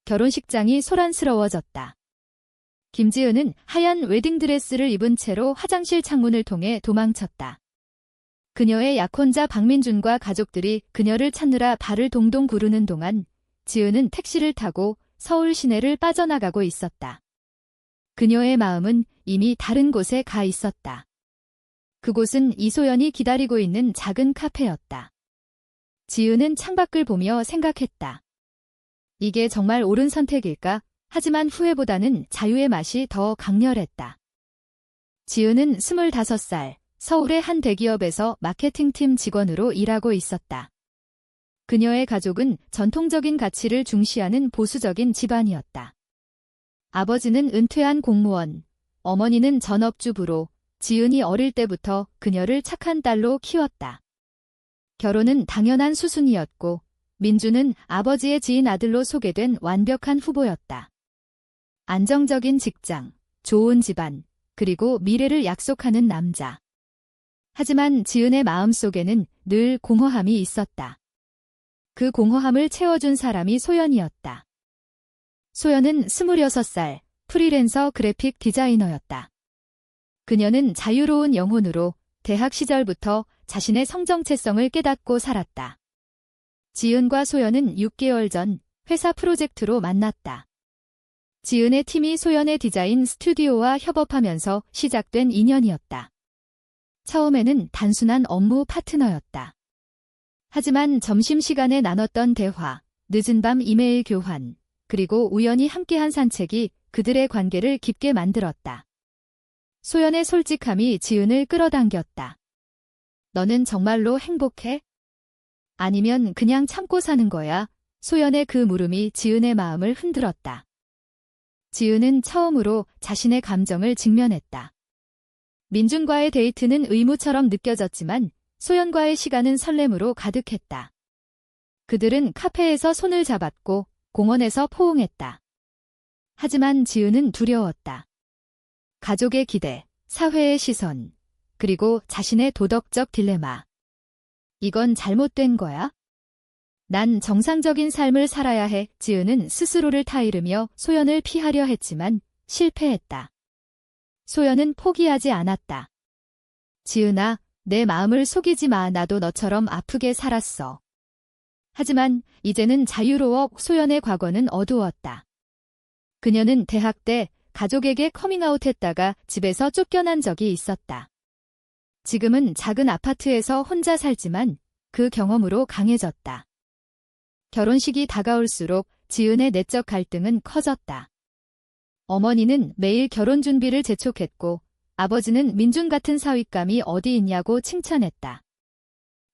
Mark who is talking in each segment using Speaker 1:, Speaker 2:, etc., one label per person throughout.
Speaker 1: 결혼식장이 소란스러워졌다. 김지은은 하얀 웨딩드레스를 입은 채로 화장실 창문을 통해 도망쳤다. 그녀의 약혼자 박민준과 가족들이 그녀를 찾느라 발을 동동 구르는 동안 지은은 택시를 타고 서울 시내를 빠져나가고 있었다. 그녀의 마음은 이미 다른 곳에 가 있었다. 그곳은 이소연이 기다리고 있는 작은 카페였다. 지은은 창밖을 보며 생각했다. 이게 정말 옳은 선택일까? 하지만 후회보다는 자유의 맛이 더 강렬했다. 지은은 25살, 서울의 한 대기업에서 마케팅팀 직원으로 일하고 있었다. 그녀의 가족은 전통적인 가치를 중시하는 보수적인 집안이었다. 아버지는 은퇴한 공무원, 어머니는 전업주부로 지은이 어릴 때부터 그녀를 착한 딸로 키웠다. 결혼은 당연한 수순이었고 민주는 아버지의 지인 아들로 소개된 완벽한 후보였다. 안정적인 직장, 좋은 집안, 그리고 미래를 약속하는 남자. 하지만 지은의 마음속에는 늘 공허함이 있었다. 그 공허함을 채워준 사람이 소연이었다. 소연은 26살, 프리랜서 그래픽 디자이너였다. 그녀는 자유로운 영혼으로 대학 시절부터 자신의 성정체성을 깨닫고 살았다. 지은과 소연은 6개월 전 회사 프로젝트로 만났다. 지은의 팀이 소연의 디자인 스튜디오와 협업하면서 시작된 인연이었다. 처음에는 단순한 업무 파트너였다. 하지만 점심시간에 나눴던 대화, 늦은 밤 이메일 교환, 그리고 우연히 함께한 산책이 그들의 관계를 깊게 만들었다. 소연의 솔직함이 지은을 끌어당겼다. 너는 정말로 행복해? 아니면 그냥 참고 사는 거야? 소연의 그 물음이 지은의 마음을 흔들었다. 지은은 처음으로 자신의 감정을 직면했다. 민준과의 데이트는 의무처럼 느껴졌지만 소연과의 시간은 설렘으로 가득했다. 그들은 카페에서 손을 잡았고 공원에서 포옹했다. 하지만 지은은 두려웠다. 가족의 기대, 사회의 시선, 그리고 자신의 도덕적 딜레마. 이건 잘못된 거야? 난 정상적인 삶을 살아야 해. 지은은 스스로를 타이르며 소연을 피하려 했지만 실패했다. 소연은 포기하지 않았다. 지은아, 내 마음을 속이지 마. 나도 너처럼 아프게 살았어. 하지만 이제는 자유로워. 소연의 과거는 어두웠다. 그녀는 대학 때 가족에게 커밍아웃했다가 집에서 쫓겨난 적이 있었다. 지금은 작은 아파트에서 혼자 살지만 그 경험으로 강해졌다. 결혼식이 다가올수록 지은의 내적 갈등은 커졌다. 어머니는 매일 결혼 준비를 재촉했고 아버지는 민준 같은 사윗감이 어디 있냐고 칭찬했다.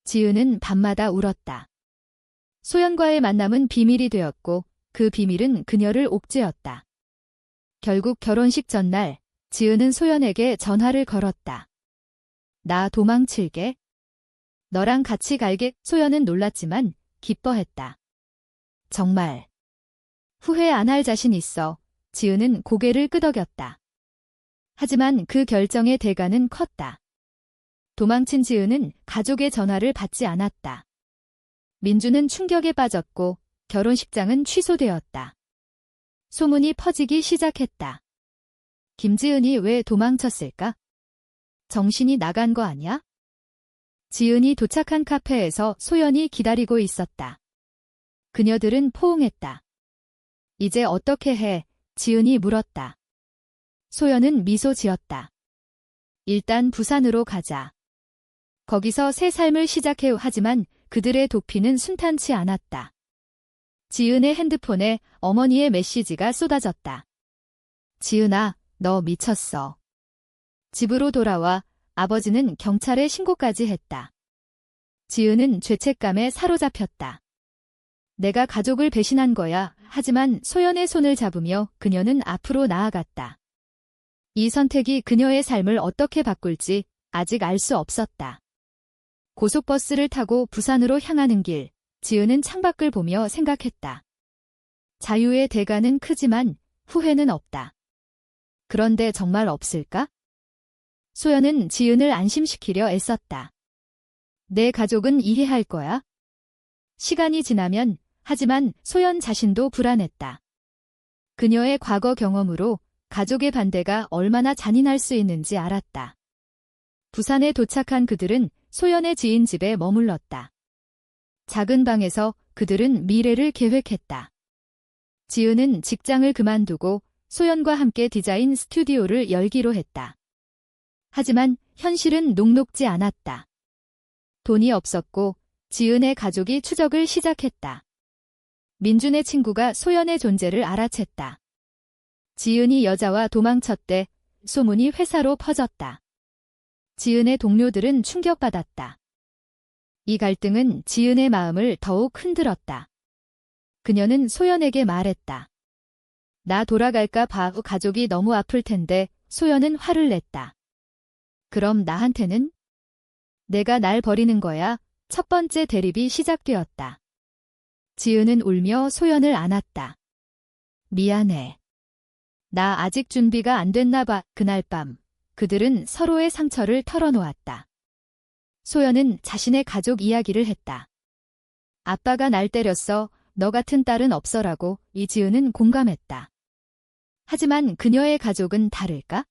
Speaker 1: 지은은 밤마다 울었다. 소연과의 만남은 비밀이 되었고 그 비밀은 그녀를 옥죄었다. 결국 결혼식 전날 지은은 소연에게 전화를 걸었다. 나 도망칠게. 너랑 같이 갈게. 소연은 놀랐지만 기뻐했다. 정말. 후회 안 할 자신 있어. 지은은 고개를 끄덕였다. 하지만 그 결정의 대가는 컸다. 도망친 지은은 가족의 전화를 받지 않았다. 민주는 충격에 빠졌고 결혼식장은 취소되었다. 소문이 퍼지기 시작했다. 김지은이 왜 도망쳤을까? 정신이 나간 거 아니야? 지은이 도착한 카페에서 소연이 기다리고 있었다. 그녀들은 포옹했다. 이제 어떻게 해? 지은이 물었다. 소연은 미소 지었다. 일단 부산으로 가자. 거기서 새 삶을 시작해. 하지만 그들의 도피는 순탄치 않았다. 지은의 핸드폰에 어머니의 메시지가 쏟아졌다. 지은아, 너 미쳤어. 집으로 돌아와. 아버지는 경찰에 신고까지 했다. 지은은 죄책감에 사로잡혔다. 내가 가족을 배신한 거야. 하지만 소연의 손을 잡으며 그녀는 앞으로 나아갔다. 이 선택이 그녀의 삶을 어떻게 바꿀지 아직 알 수 없었다. 고속버스를 타고 부산으로 향하는 길, 지은은 창밖을 보며 생각했다. 자유의 대가는 크지만 후회는 없다. 그런데 정말 없을까? 소연은 지은을 안심시키려 애썼다. 내 가족은 이해할 거야. 시간이 지나면, 하지만 소연 자신도 불안했다. 그녀의 과거 경험으로 가족의 반대가 얼마나 잔인할 수 있는지 알았다. 부산에 도착한 그들은 소연의 지인 집에 머물렀다. 작은 방에서 그들은 미래를 계획했다. 지은은 직장을 그만두고 소연과 함께 디자인 스튜디오를 열기로 했다. 하지만 현실은 녹록지 않았다. 돈이 없었고 지은의 가족이 추적을 시작했다. 민준의 친구가 소연의 존재를 알아챘다. 지은이 여자와 도망쳤대. 소문이 회사로 퍼졌다. 지은의 동료들은 충격받았다. 이 갈등은 지은의 마음을 더욱 흔들었다. 그녀는 소연에게 말했다. 나 돌아갈까 봐. 가족이 너무 아플 텐데. 소연은 화를 냈다. 그럼 나한테는? 내가 날 버리는 거야. 첫 번째 대립이 시작되었다. 지은은 울며 소연을 안았다. 미안해. 나 아직 준비가 안 됐나 봐. 그날 밤 그들은 서로의 상처를 털어놓았다. 소연은 자신의 가족 이야기를 했다. 아빠가 날 때렸어. 너 같은 딸은 없어라고. 이지은은 공감했다. 하지만 그녀의 가족은 다를까?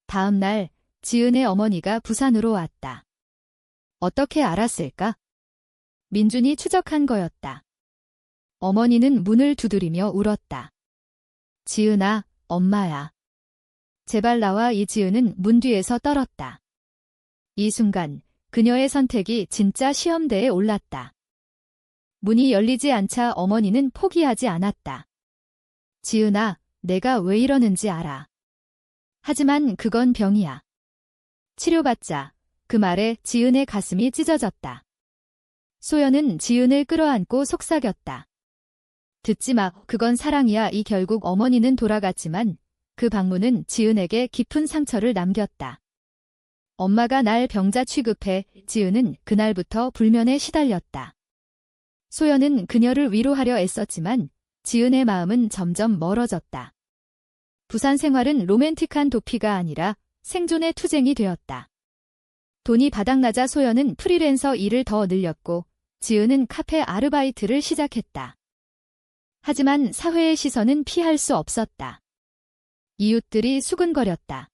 Speaker 1: 다음 날 지은의 어머니가 부산으로 왔다. 어떻게 알았을까? 민준이 추적한 거였다. 어머니는 문을 두드리며 울었다. 지은아, 엄마야. 제발 나와. 이지은은 문 뒤에서 떨었다. 이 순간 그녀의 선택이 진짜 시험대에 올랐다. 문이 열리지 않자 어머니는 포기하지 않았다. 지은아, 내가 왜 이러는지 알아. 하지만 그건 병이야. 치료받자. 그 말에 지은의 가슴이 찢어졌다. 소연은 지은을 끌어안고 속삭였다. 듣지 마. 그건 사랑이야. 이 결국 어머니는 돌아갔지만 그 방문은 지은에게 깊은 상처를 남겼다. 엄마가 날 병자 취급해. 지은은 그날부터 불면에 시달렸다. 소연은 그녀를 위로하려 애썼지만 지은의 마음은 점점 멀어졌다. 부산 생활은 로맨틱한 도피가 아니라 생존의 투쟁이 되었다. 돈이 바닥나자 소연은 프리랜서 일을 더 늘렸고 지은은 카페 아르바이트를 시작했다. 하지만 사회의 시선은 피할 수 없었다. 이웃들이 수근거렸다.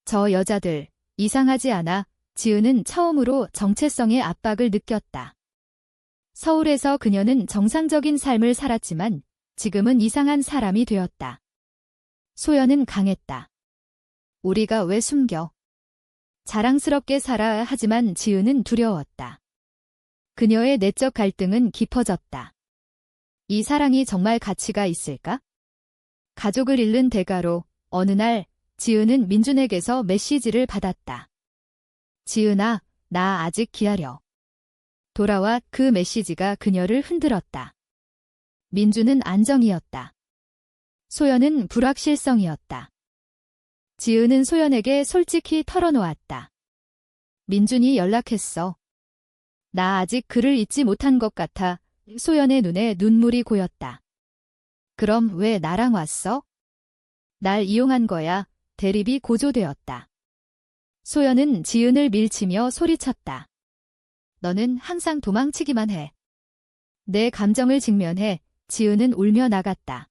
Speaker 1: 저 여자들, 이상하지 않아? 지은은 처음으로 정체성의 압박을 느꼈다. 서울에서 그녀는 정상적인 삶을 살았지만 지금은 이상한 사람이 되었다. 소연은 강했다. 우리가 왜 숨겨? 자랑스럽게 살아. 하지만 지은은 두려웠다. 그녀의 내적 갈등은 깊어졌다. 이 사랑이 정말 가치가 있을까? 가족을 잃는 대가로 어느 날 지은은 민준에게서 메시지를 받았다. 지은아, 나 아직 기다려. 돌아와. 그 메시지가 그녀를 흔들었다. 민준은 안정이었다. 소연은 불확실성이었다. 지은은 소연에게 솔직히 털어놓았다. 민준이 연락했어. 나 아직 그를 잊지 못한 것 같아. 소연의 눈에 눈물이 고였다. 그럼 왜 나랑 왔어? 날 이용한 거야. 대립이 고조되었다. 소연은 지은을 밀치며 소리쳤다. 너는 항상 도망치기만 해. 내 감정을 직면해. 지은은 울며 나갔다.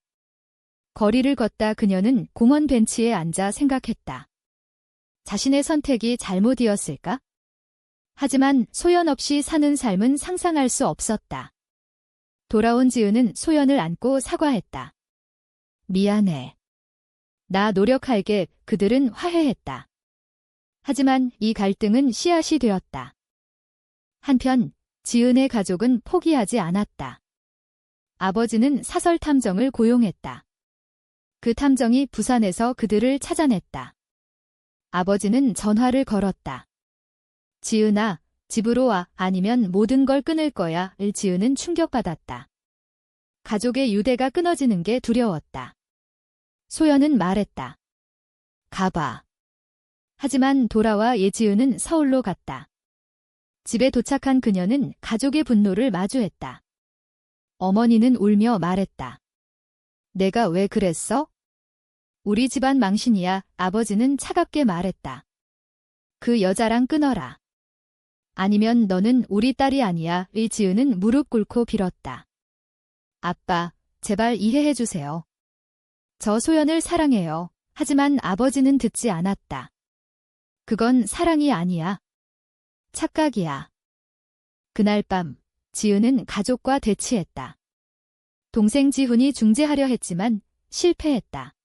Speaker 1: 거리를 걷다 그녀는 공원 벤치에 앉아 생각했다. 자신의 선택이 잘못이었을까? 하지만 소연 없이 사는 삶은 상상할 수 없었다. 돌아온 지은은 소연을 안고 사과했다. 미안해. 나 노력할게. 그들은 화해했다. 하지만 이 갈등은 씨앗이 되었다. 한편 지은의 가족은 포기하지 않았다. 아버지는 사설 탐정을 고용했다. 그 탐정이 부산에서 그들을 찾아냈다. 아버지는 전화를 걸었다. 지은아, 집으로 와. 아니면 모든 걸 끊을 거야. 지은은 충격받았다. 가족의 유대가 끊어지는 게 두려웠다. 소연은 말했다. 가봐. 하지만 돌아와. 지은은 서울로 갔다. 집에 도착한 그녀는 가족의 분노를 마주했다. 어머니는 울며 말했다. 내가 왜 그랬어? 우리 집안 망신이야. 아버지는 차갑게 말했다. 그 여자랑 끊어라. 아니면 너는 우리 딸이 아니야. 지은은 무릎 꿇고 빌었다. 아빠, 제발 이해해 주세요. 저 소연을 사랑해요. 하지만 아버지는 듣지 않았다. 그건 사랑이 아니야. 착각이야. 그날 밤, 지은은 가족과 대치했다. 동생 지훈이 중재하려 했지만 실패했다.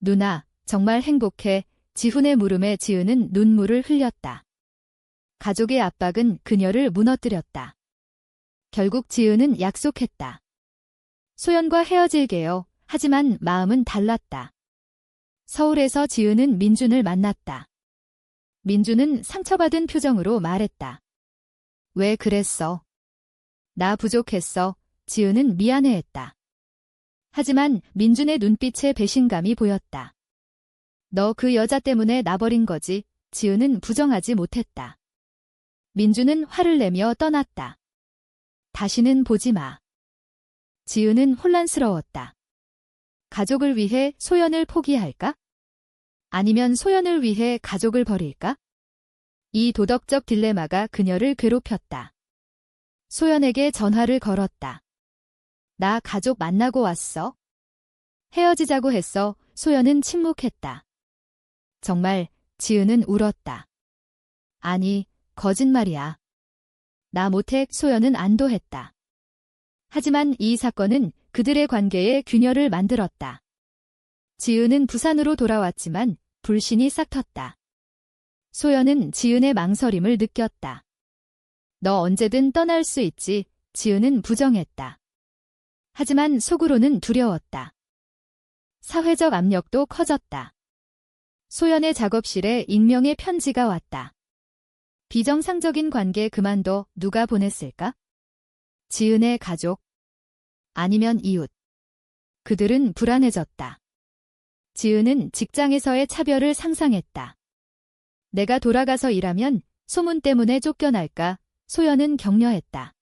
Speaker 1: 누나, 정말 행복해. 지훈의 물음에 지은은 눈물을 흘렸다. 가족의 압박은 그녀를 무너뜨렸다. 결국 지은은 약속했다. 소연과 헤어질게요. 하지만 마음은 달랐다. 서울에서 지은은 민준을 만났다. 민준은 상처받은 표정으로 말했다. 왜 그랬어? 나 부족했어. 지은은 미안해했다. 하지만 민준의 눈빛에 배신감이 보였다. 너 그 여자 때문에 나버린 거지. 지은은 부정하지 못했다. 민준은 화를 내며 떠났다. 다시는 보지 마. 지은은 혼란스러웠다. 가족을 위해 소연을 포기할까? 아니면 소연을 위해 가족을 버릴까? 이 도덕적 딜레마가 그녀를 괴롭혔다. 소연에게 전화를 걸었다. 나 가족 만나고 왔어. 헤어지자고 했어. 소연은 침묵했다. 정말, 지은은 울었다. 아니, 거짓말이야. 나 못해. 소연은 안도했다. 하지만 이 사건은 그들의 관계에 균열을 만들었다. 지은은 부산으로 돌아왔지만 불신이 싹텄다. 소연은 지은의 망설임을 느꼈다. 너 언제든 떠날 수 있지. 지은은 부정했다. 하지만 속으로는 두려웠다. 사회적 압력도 커졌다. 소연의 작업실에 익명의 편지가 왔다. 비정상적인 관계 그만둬. 누가 보냈을까? 지은의 가족? 아니면 이웃? 그들은 불안해졌다. 지은은 직장에서의 차별을 상상했다. 내가 돌아가서 일하면 소문 때문에 쫓겨날까? 소연은 격려했다.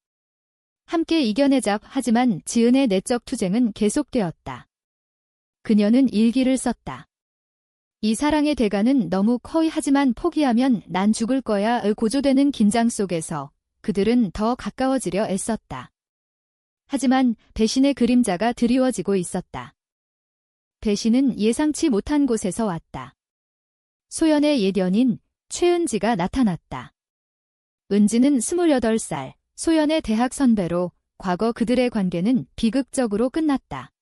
Speaker 1: 함께 이겨내자. 하지만 지은의 내적 투쟁은 계속되었다. 그녀는 일기를 썼다. 이 사랑의 대가는 너무 커. 하지만 포기하면 난 죽을 거야. 고조되는 긴장 속에서 그들은 더 가까워지려 애썼다. 하지만 배신의 그림자가 드리워지고 있었다. 배신은 예상치 못한 곳에서 왔다. 소연의 옛 연인 최은지가 나타났다. 은지는 28살, 소연의 대학 선배로 과거 그들의 관계는 비극적으로 끝났다.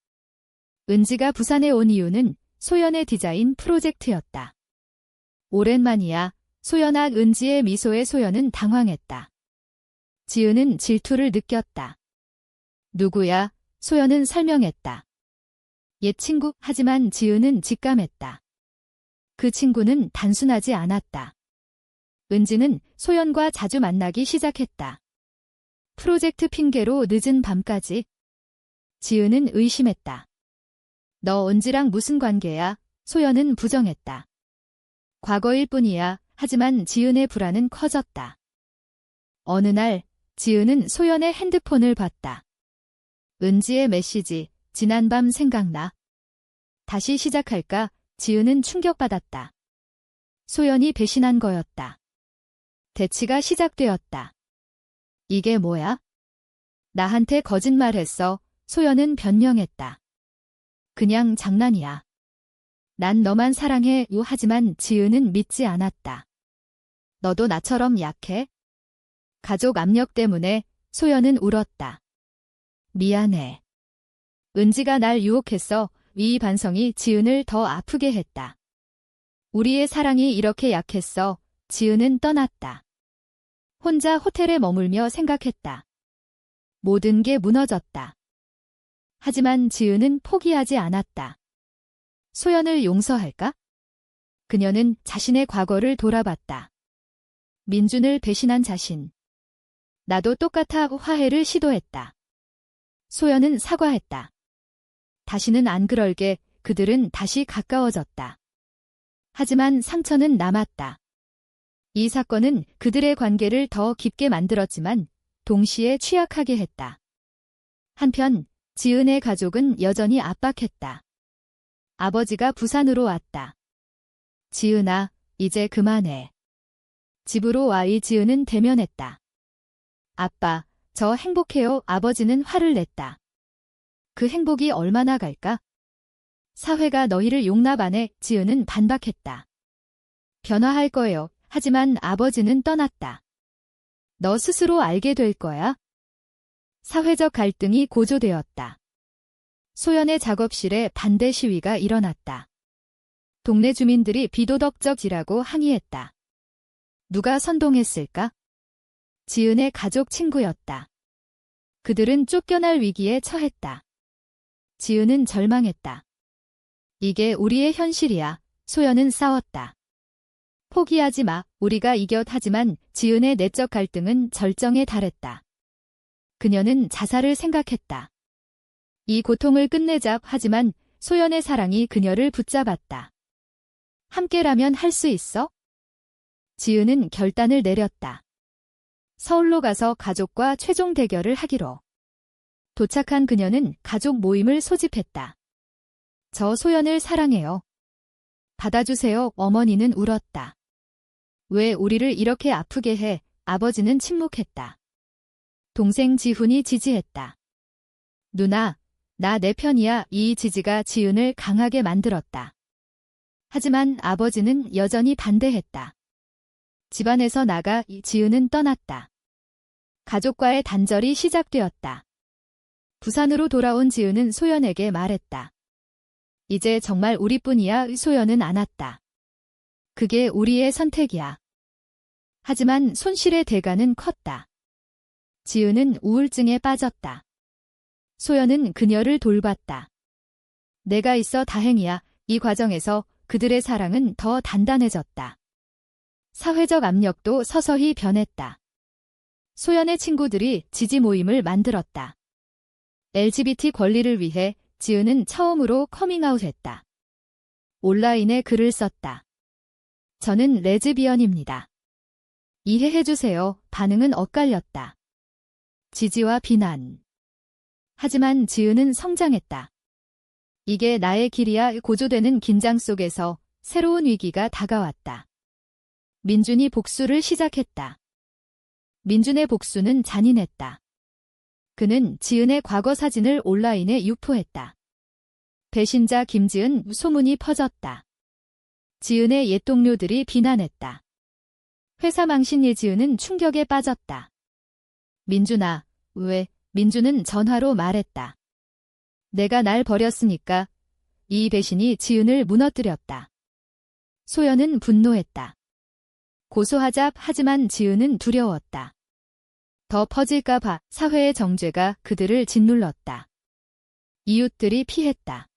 Speaker 1: 은지가 부산에 온 이유는 소연의 디자인 프로젝트였다. 오랜만이야. 소연아. 은지의 미소에 소연은 당황했다. 지은은 질투를 느꼈다. 누구야? 소연은 설명했다. 옛 친구. 하지만 지은은 직감했다. 그 친구는 단순하지 않았다. 은지는 소연과 자주 만나기 시작했다. 프로젝트 핑계로 늦은 밤까지. 지은은 의심했다. 너 은지랑 무슨 관계야? 소연은 부정했다. 과거일 뿐이야. 하지만 지은의 불안은 커졌다. 어느 날 지은은 소연의 핸드폰을 봤다. 은지의 메시지. 지난밤 생각나. 다시 시작할까? 지은은 충격받았다. 소연이 배신한 거였다. 대치가 시작되었다. 이게 뭐야? 나한테 거짓말했어. 소연은 변명했다. 그냥 장난이야. 난 너만 사랑해. 하지만 지은은 믿지 않았다. 너도 나처럼 약해? 가족 압력 때문에. 소연은 울었다. 미안해. 은지가 날 유혹했어. 이 반성이 지은을 더 아프게 했다. 우리의 사랑이 이렇게 약했어. 지은은 떠났다. 혼자 호텔에 머물며 생각했다. 모든 게 무너졌다. 하지만 지은은 포기하지 않았다. 소연을 용서할까? 그녀는 자신의 과거를 돌아봤다. 민준을 배신한 자신. 나도 똑같아. 화해를 시도했다. 소연은 사과했다. 다시는 안 그럴게. 그들은 다시 가까워졌다. 하지만 상처는 남았다. 이 사건은 그들의 관계를 더 깊게 만들었지만 동시에 취약하게 했다. 한편 지은의 가족은 여전히 압박했다. 아버지가 부산으로 왔다. 지은아, 이제 그만해. 집으로 와. 지은은 대면했다. 아빠, 저 행복해요. 아버지는 화를 냈다. 그 행복이 얼마나 갈까? 사회가 너희를 용납 안 해. 지은은 반박했다. 변화할 거예요. 하지만 아버지는 떠났다. 너 스스로 알게 될 거야. 사회적 갈등이 고조되었다. 소연의 작업실에 반대 시위가 일어났다. 동네 주민들이 비도덕적이라고 항의했다. 누가 선동했을까? 지은의 가족 친구였다. 그들은 쫓겨날 위기에 처했다. 지은은 절망했다. 이게 우리의 현실이야. 소연은 싸웠다. 포기하지 마. 우리가 이겨. 하지만 지은의 내적 갈등은 절정에 달했다. 그녀는 자살을 생각했다. 이 고통을 끝내자. 하지만 소연의 사랑이 그녀를 붙잡았다. 함께라면 할 수 있어? 지은은 결단을 내렸다. 서울로 가서 가족과 최종 대결을 하기로. 도착한 그녀는 가족 모임을 소집했다. 저 소연을 사랑해요. 받아주세요. 어머니는 울었다. 왜 우리를 이렇게 아프게 해? 아버지는 침묵했다. 동생 지훈이 지지했다. 누나, 나 내 편이야. 이 지지가 지은을 강하게 만들었다. 하지만 아버지는 여전히 반대했다. 집안에서 나가. 지은은 떠났다. 가족과의 단절이 시작되었다. 부산으로 돌아온 지은은 소연에게 말했다. 이제 정말 우리뿐이야. 소연은 안았다. 그게 우리의 선택이야. 하지만 손실의 대가는 컸다. 지은은 우울증에 빠졌다. 소연은 그녀를 돌봤다. 내가 있어 다행이야. 이 과정에서 그들의 사랑은 더 단단해졌다. 사회적 압력도 서서히 변했다. 소연의 친구들이 지지 모임을 만들었다. LGBT 권리를 위해 지은은 처음으로 커밍아웃했다. 온라인에 글을 썼다. 저는 레즈비언입니다. 이해해주세요. 반응은 엇갈렸다. 지지와 비난. 하지만 지은은 성장했다. 이게 나의 길이야. 고조되는 긴장 속에서 새로운 위기가 다가왔다. 민준이 복수를 시작했다. 민준의 복수는 잔인했다. 그는 지은의 과거 사진을 온라인에 유포했다. 배신자 김지은. 소문이 퍼졌다. 지은의 옛 동료들이 비난했다. 회사 망신. 예지은은 충격에 빠졌다. 민준아, 왜? 민준은 전화로 말했다. 내가 날 버렸으니까. 이 배신이 지은을 무너뜨렸다. 소연은 분노했다. 고소하자. 하지만 지은은 두려웠다. 더 퍼질까 봐. 사회의 정죄가 그들을 짓눌렀다. 이웃들이 피했다.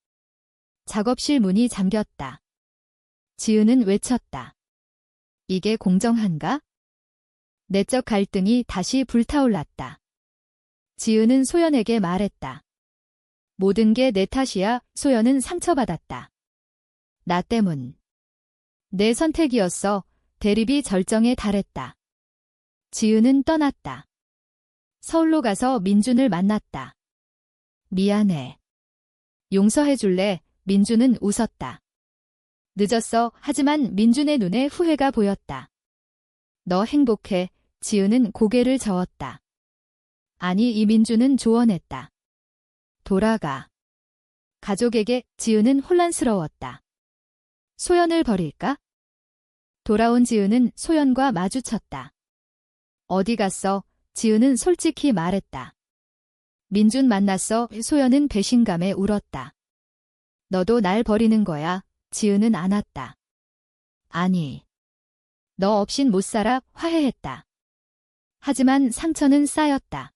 Speaker 1: 작업실 문이 잠겼다. 지은은 외쳤다. 이게 공정한가? 내적 갈등이 다시 불타올랐다. 지은은 소연에게 말했다. 모든 게 내 탓이야. 소연은 상처받았다. 나 때문. 내 선택이었어. 대립이 절정에 달했다. 지은은 떠났다. 서울로 가서 민준을 만났다. 미안해. 용서해줄래? 민준은 웃었다. 늦었어. 하지만 민준의 눈에 후회가 보였다. 너 행복해. 지은은 고개를 저었다. 아니, 이민준은 조언했다. 돌아가. 가족에게. 지은은 혼란스러웠다. 소연을 버릴까? 돌아온 지은은 소연과 마주쳤다. 어디 갔어? 지은은 솔직히 말했다. 민준 만났어. 소연은 배신감에 울었다. 너도 날 버리는 거야. 지은은 안았다. 아니. 너 없인 못 살아. 화해했다. 하지만 상처는 쌓였다.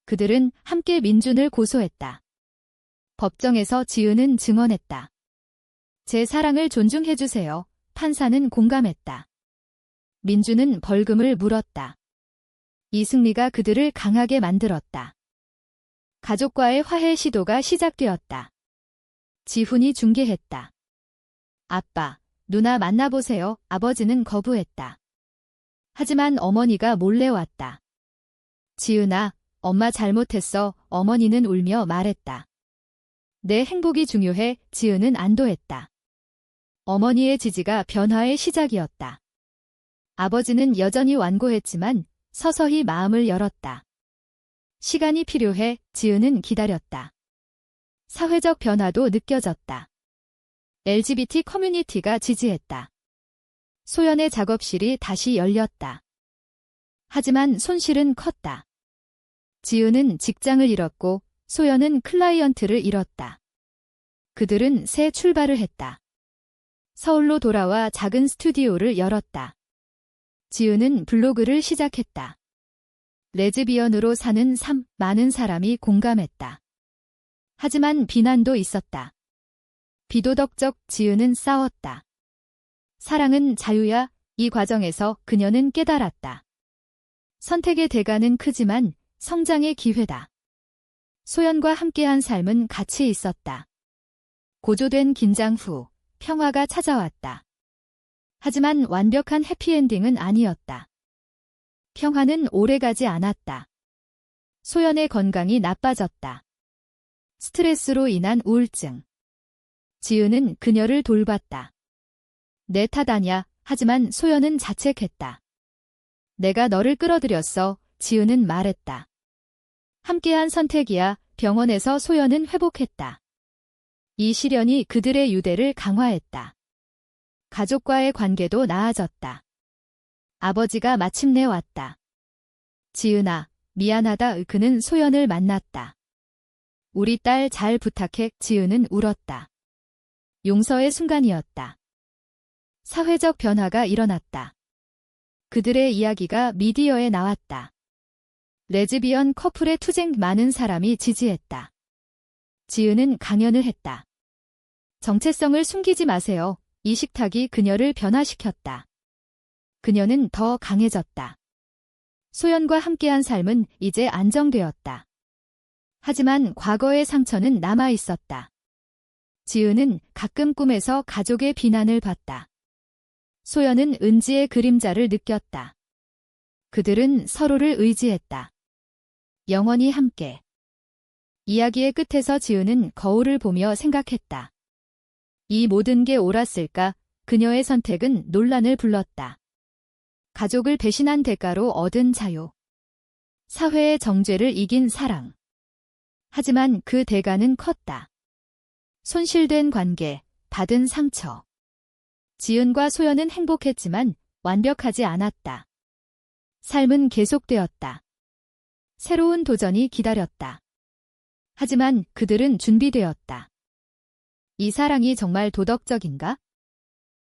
Speaker 1: 그들은 함께 민준을 고소했다. 법정에서 지은은 증언했다. 제 사랑을 존중해주세요. 판사는 공감했다. 민준은 벌금을 물었다. 이 승리가 그들을 강하게 만들었다. 가족과의 화해 시도가 시작되었다. 지훈이 중개했다. 아빠, 누나 만나보세요. 아버지는 거부했다. 하지만 어머니가 몰래 왔다. 지은아, 엄마 잘못했어. 어머니는 울며 말했다. 내 행복이 중요해. 지은은 안도했다. 어머니의 지지가 변화의 시작이었다. 아버지는 여전히 완고했지만 서서히 마음을 열었다. 시간이 필요해. 지은은 기다렸다. 사회적 변화도 느껴졌다. LGBT 커뮤니티가 지지했다. 소연의 작업실이 다시 열렸다. 하지만 손실은 컸다. 지은은 직장을 잃었고 소연은 클라이언트를 잃었다. 그들은 새 출발을 했다. 서울로 돌아와 작은 스튜디오를 열었다. 지은은 블로그를 시작했다. 레즈비언으로 사는 삶, 많은 사람이 공감했다. 하지만 비난도 있었다. 비도덕적 지은은 싸웠다. 사랑은 자유야. 이 과정에서 그녀는 깨달았다. 선택의 대가는 크지만 성장의 기회다. 소연과 함께한 삶은 가치 있었다. 고조된 긴장 후 평화가 찾아왔다. 하지만 완벽한 해피엔딩은 아니었다. 평화는 오래가지 않았다. 소연의 건강이 나빠졌다. 스트레스로 인한 우울증. 지은은 그녀를 돌봤다. 내 탓 아냐. 하지만 소연은 자책했다. 내가 너를 끌어들였어. 지은은 말했다. 함께한 선택이야. 병원에서 소연은 회복했다. 이 시련이 그들의 유대를 강화했다. 가족과의 관계도 나아졌다. 아버지가 마침내 왔다. 지은아, 미안하다. 그는 소연을 만났다. 우리 딸 잘 부탁해. 지은은 울었다. 용서의 순간이었다. 사회적 변화가 일어났다. 그들의 이야기가 미디어에 나왔다. 레즈비언 커플의 투쟁 많은 사람이 지지했다. 지은은 강연을 했다. 정체성을 숨기지 마세요. 이 식탁이 그녀를 변화시켰다. 그녀는 더 강해졌다. 소연과 함께한 삶은 이제 안정되었다. 하지만 과거의 상처는 남아 있었다. 지은은 가끔 꿈에서 가족의 비난을 받다. 소연은 은지의 그림자를 느꼈다. 그들은 서로를 의지했다. 영원히 함께. 이야기의 끝에서 지은은 거울을 보며 생각했다. 이 모든 게 옳았을까? 그녀의 선택은 논란을 불렀다. 가족을 배신한 대가로 얻은 자유. 사회의 정죄를 이긴 사랑. 하지만 그 대가는 컸다. 손실된 관계, 받은 상처. 지은과 소연은 행복했지만 완벽하지 않았다. 삶은 계속되었다. 새로운 도전이 기다렸다. 하지만 그들은 준비되었다. 이 사랑이 정말 도덕적인가?